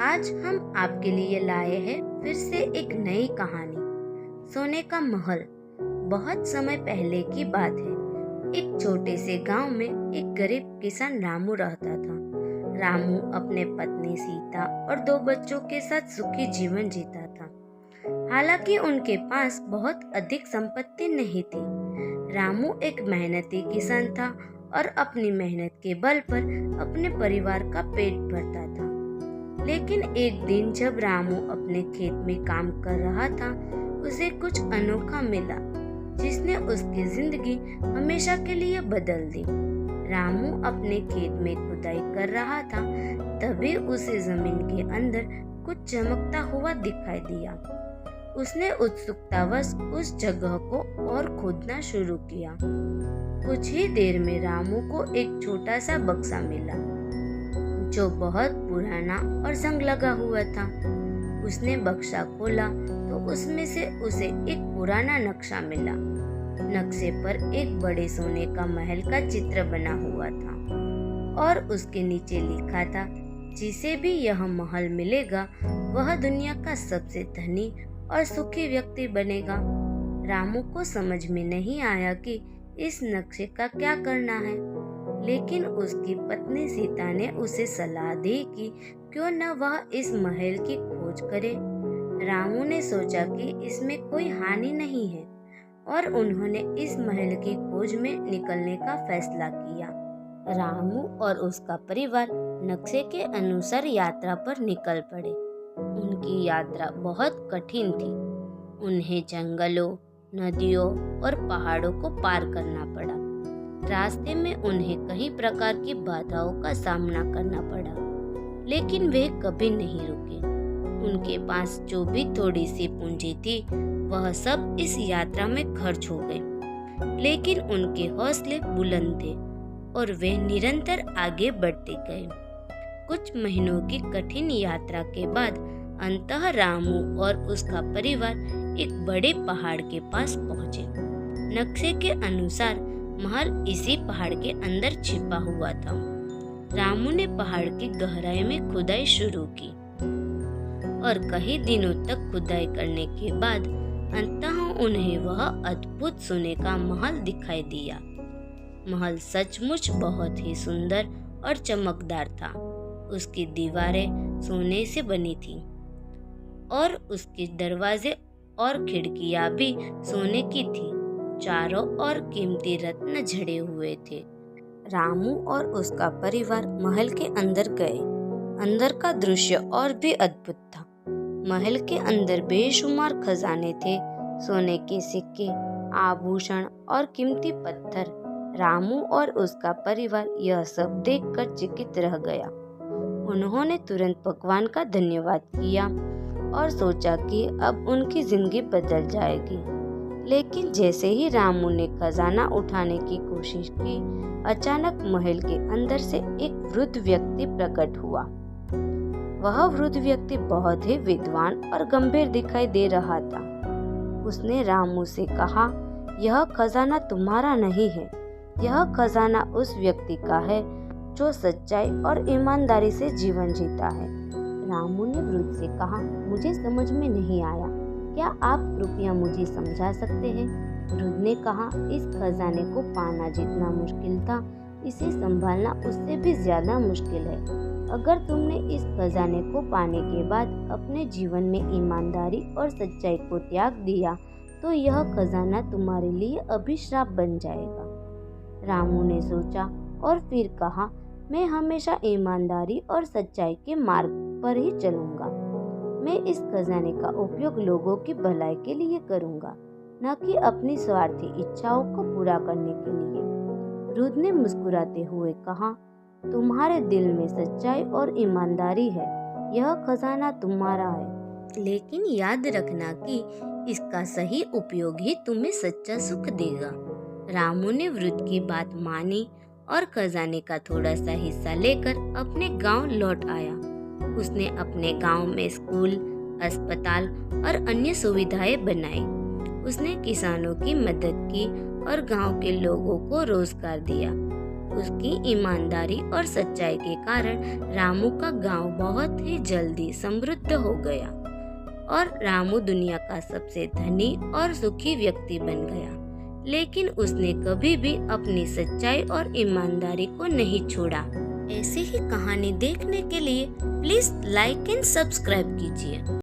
आज हम आपके लिए लाए हैं फिर से एक नई कहानी, सोने का महल। बहुत समय पहले की बात है। एक छोटे से गांव में एक गरीब किसान रामू रहता था। रामू अपने पत्नी सीता और दो बच्चों के साथ सुखी जीवन जीता था। हालांकि उनके पास बहुत अधिक संपत्ति नहीं थी। रामू एक मेहनती किसान था और अपनी मेहनत के बल पर अपने परिवार का पेट भरता था। लेकिन एक दिन जब रामू अपने खेत में काम कर रहा था, उसे कुछ अनोखा मिला जिसने उसकी जिंदगी हमेशा के लिए बदल दी। रामू अपने खेत में खुदाई कर रहा था, तभी उसे जमीन के अंदर कुछ चमकता हुआ दिखाई दिया। उसने उत्सुकतावश उस जगह को और खोदना शुरू किया। कुछ ही देर में रामू को एक छोटा सा बक्सा मिला जो बहुत पुराना और जंग लगा हुआ था। उसने बक्सा खोला तो उसमें से उसे एक पुराना नक्शा मिला। नक्शे पर एक बड़े सोने का महल का चित्र बना हुआ था और उसके नीचे लिखा था, जिसे भी यह महल मिलेगा वह दुनिया का सबसे धनी और सुखी व्यक्ति बनेगा। रामू को समझ में नहीं आया कि इस नक्शे का क्या करना है, लेकिन उसकी पत्नी सीता ने उसे सलाह दी कि क्यों न वह इस महल की खोज करे। रामू ने सोचा कि इसमें कोई हानि नहीं है और उन्होंने इस महल की खोज में निकलने का फैसला किया। रामू और उसका परिवार नक्शे के अनुसार यात्रा पर निकल पड़े। उनकी यात्रा बहुत कठिन थी। उन्हें जंगलों, नदियों और पहाड़ों को पार करना पड़ा। रास्ते में उन्हें कई प्रकार की बाधाओं का सामना करना पड़ा, लेकिन वे कभी नहीं रुके। उनके पास जो भी थोड़ी सी पूंजी थी वह सब इस यात्रा में खर्च हो गई, लेकिन उनके हौसले बुलंद थे और वे निरंतर आगे बढ़ते गए। कुछ महीनों की कठिन यात्रा के बाद अंततः रामू और उसका परिवार एक बड़े पहाड़ के पास पहुंचे। नक्शे के अनुसार महल इसी पहाड़ के अंदर छिपा हुआ था। रामू ने पहाड़ की गहराई में खुदाई शुरू की और कई दिनों तक खुदाई करने के बाद अंततः उन्हें वह अद्भुत सोने का महल दिखाई दिया। महल सचमुच बहुत ही सुंदर और चमकदार था। उसकी दीवारें सोने से बनी थी और उसके दरवाजे और खिड़कियां भी सोने की थी। चारों ओर कीमती रत्न जड़े हुए थे। रामू और उसका परिवार महल के अंदर गए। अंदर का दृश्य और भी अद्भुत था। महल के अंदर बेशुमार खजाने थे, सोने के सिक्के, आभूषण और कीमती पत्थर। रामू और उसका परिवार यह सब देखकर चकित रह गया। उन्होंने तुरंत भगवान का धन्यवाद किया और सोचा कि अब उनकी जिंदगी बदल जाएगी। लेकिन जैसे ही रामू ने खजाना उठाने की कोशिश की, अचानक महल के अंदर से एक वृद्ध व्यक्ति प्रकट हुआ। वह वृद्ध व्यक्ति बहुत ही विद्वान और गंभीर दिखाई दे रहा था। उसने रामू से कहा, यह खजाना तुम्हारा नहीं है, यह खजाना उस व्यक्ति का है जो सच्चाई और ईमानदारी से जीवन जीता है। रामू ने वृद्ध से कहा, मुझे समझ में नहीं आया, क्या आप कृपया मुझे समझा सकते हैं? वृद्ध ने कहा, इस खजाने को पाना जितना मुश्किल था, इसे संभालना उससे भी ज्यादा मुश्किल है। अगर तुमने इस खजाने को पाने के बाद अपने जीवन में ईमानदारी और सच्चाई को त्याग दिया, तो यह खजाना तुम्हारे लिए अभिशाप बन जाएगा। रामू ने सोचा और फिर कहा, मैं हमेशा ईमानदारी और सच्चाई के मार्ग पर ही चलूंगा। मैं इस खजाने का उपयोग लोगों की भलाई के लिए करूंगा, न कि अपनी स्वार्थी इच्छाओं को पूरा करने के लिए। वृद्ध ने मुस्कुराते हुए कहा, तुम्हारे दिल में सच्चाई और ईमानदारी है, यह खजाना तुम्हारा है। लेकिन याद रखना कि इसका सही उपयोग ही तुम्हें सच्चा सुख देगा। रामू ने वृद्ध की बात मानी और खजाने का थोड़ा सा हिस्सा लेकर अपने गांव लौट आया। उसने अपने गांव में स्कूल, अस्पताल और अन्य सुविधाएं बनाई। उसने किसानों की मदद की और गांव के लोगों को रोजगार दिया। उसकी ईमानदारी और सच्चाई के कारण रामू का गांव बहुत ही जल्दी समृद्ध हो गया और रामू दुनिया का सबसे धनी और सुखी व्यक्ति बन गया। लेकिन उसने कभी भी अपनी सच्चाई और ईमानदारी को नहीं छोड़ा। ऐसी ही कहानी देखने के लिए प्लीज लाइक एंड सब्सक्राइब कीजिए।